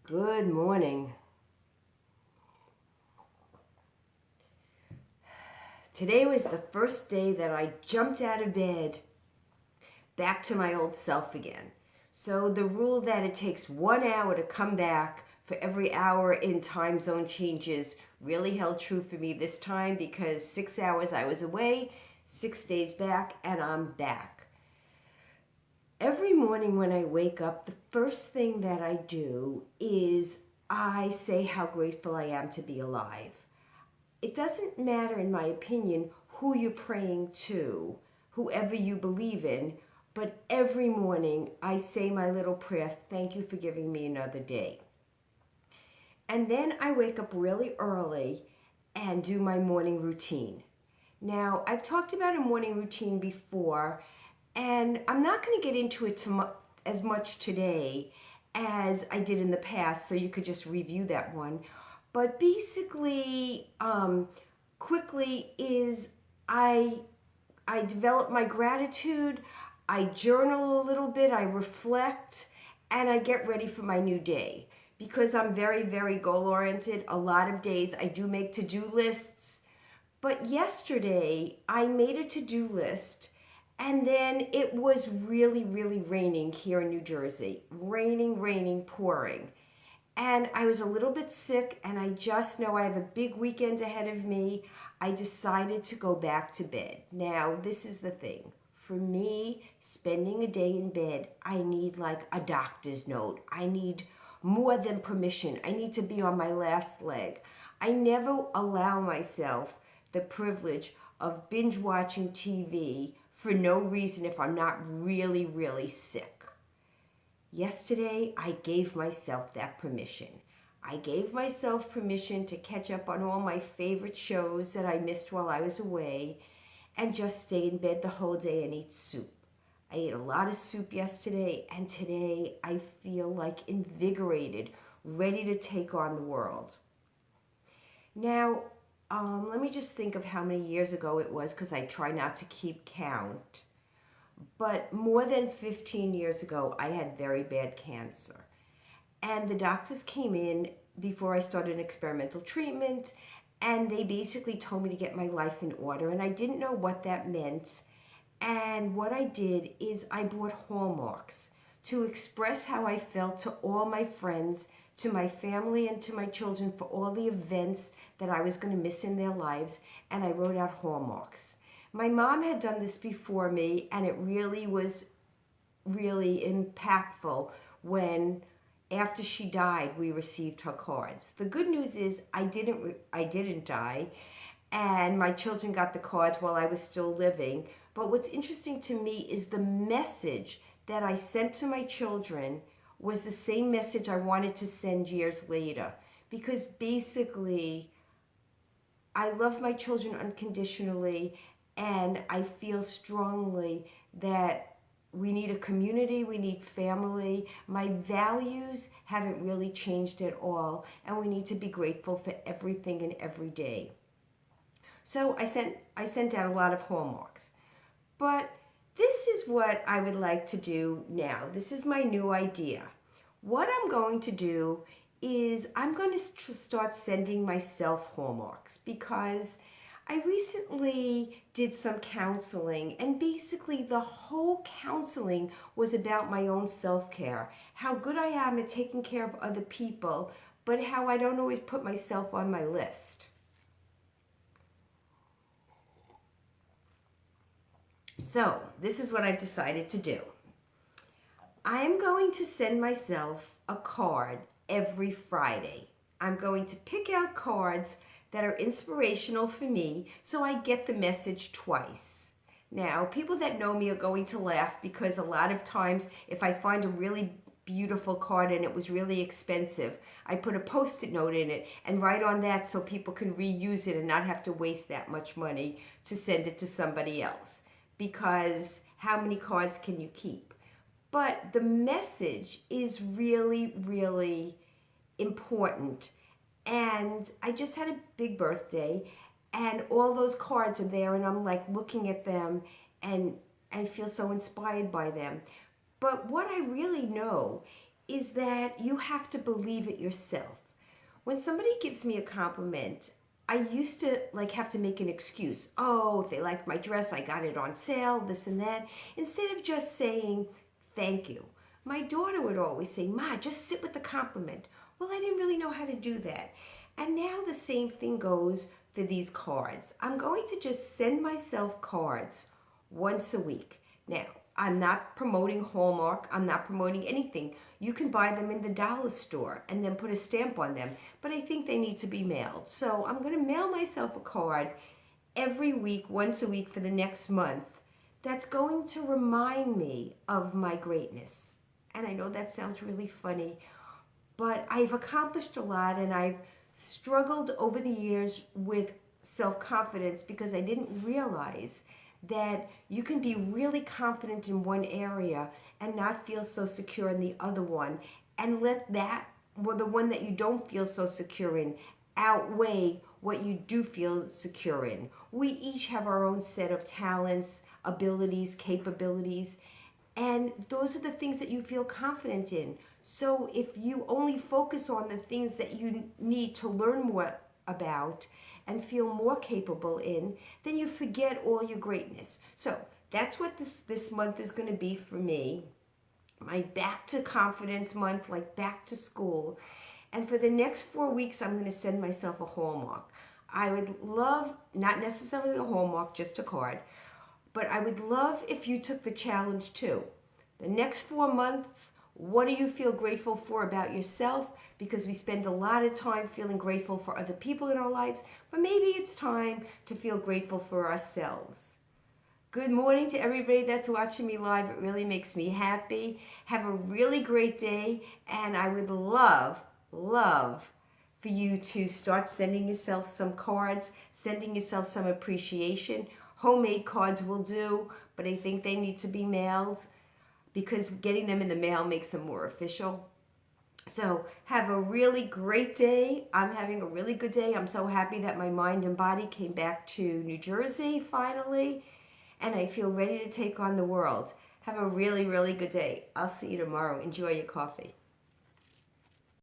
Good morning. Today was the first day that I jumped out of bed back to my old self again. So the rule that it takes 1 hour to come back for every hour in time zone changes really held true for me this time because 6 hours I was away, 6 days back, and I'm back. Every morning when I wake up, the first thing that I do is I say how grateful I am to be alive. It doesn't matter, in my opinion, who you're praying to, whoever you believe in, but every morning I say my little prayer, thank you for giving me another day. And then I wake up really early and do my morning routine. Now, I've talked about a morning routine before, and I'm not going to get into it as much today as I did in the past, so you could just review that one. But basically, quickly is I develop my gratitude, I journal a little bit, I reflect, and I get ready for my new day. Because I'm very, very goal-oriented, a lot of days I do make to-do lists. But yesterday, I made a to-do list, and then it was really, really raining here in New Jersey. Raining, pouring. And I was a little bit sick, and I just know I have a big weekend ahead of me. I decided to go back to bed. Now, this is the thing. For me, spending a day in bed, I need like a doctor's note. I need more than permission. I need to be on my last leg. I never allow myself the privilege of binge watching TV for no reason if I'm not really, really sick. Yesterday, I gave myself that permission. I gave myself permission to catch up on all my favorite shows that I missed while I was away and just stay in bed the whole day and eat soup. I ate a lot of soup yesterday, and today I feel like invigorated, ready to take on the world. Now, let me just think of how many years ago it was because I try not to keep count. But more than 15 years ago, I had very bad cancer. And the doctors came in before I started an experimental treatment, and they basically told me to get my life in order. And I didn't know what that meant. And what I did is I bought Hallmarks to express how I felt to all my friends, to my family, and to my children for all the events that I was going to miss in their lives. And I wrote out Hallmarks. My mom had done this before me, and it really was really impactful when, after she died, we received her cards. The good news is I didn't die, and my children got the cards while I was still living. But what's interesting to me is the message that I sent to my children was the same message I wanted to send years later. Because basically, I love my children unconditionally, and I feel strongly that we need a community, we need family. My values haven't really changed at all, and we need to be grateful for everything and every day. So I sent out a lot of Hallmarks. But this is what I would like to do now. This is my new idea. What I'm going to do is I'm going to start sending myself Hallmarks because I recently did some counseling, and basically the whole counseling was about my own self-care, how good I am at taking care of other people, but how I don't always put myself on my list. So, this is what I've decided to do. I'm going to send myself a card every Friday. I'm going to pick out cards that are inspirational for me, so I get the message twice. Now, people that know me are going to laugh because a lot of times if I find a really beautiful card and it was really expensive, I put a post-it note in it and write on that so people can reuse it and not have to waste that much money to send it to somebody else. Because how many cards can you keep? But the message is really, really important. And I just had a big birthday, and all those cards are there, and I'm like looking at them, and I feel so inspired by them. But what I really know is that you have to believe it yourself. When somebody gives me a compliment, I used to like have to make an excuse. Oh, if they liked my dress, I got it on sale, this and that. Instead of just saying thank you. My daughter would always say, Ma, just sit with the compliment. Well, I didn't really know how to do that. And now the same thing goes for these cards. I'm going to just send myself cards once a week. Now, I'm not promoting Hallmark. I'm not promoting anything. You can buy them in the dollar store and then put a stamp on them. But I think they need to be mailed. So I'm going to mail myself a card every week, once a week for the next month. That's going to remind me of my greatness. And I know that sounds really funny, but I've accomplished a lot, and I've struggled over the years with self-confidence because I didn't realize that you can be really confident in one area and not feel so secure in the other one, and let that, well, the one that you don't feel so secure in, outweigh what you do feel secure in. We each have our own set of talents, abilities, capabilities, and those are the things that you feel confident in. So if you only focus on the things that you need to learn more about and feel more capable in, then you forget all your greatness. So that's what this month is going to be for me. My back to confidence month, like back to school. And for the next 4 weeks, I'm going to send myself a Hallmark. I would love, not necessarily a Hallmark, just a card, but I would love if you took the challenge too. The next 4 months, what do you feel grateful for about yourself? Because we spend a lot of time feeling grateful for other people in our lives, but maybe it's time to feel grateful for ourselves. Good morning to everybody that's watching me live. It really makes me happy. Have a really great day, and I would love for you to start sending yourself some cards, sending yourself some appreciation. Homemade cards will do, but I think they need to be mailed because getting them in the mail makes them more official. So have a really great day. I'm having a really good day. I'm so happy that my mind and body came back to New Jersey finally, and I feel ready to take on the world. Have a really, really good day. I'll see you tomorrow. Enjoy your coffee.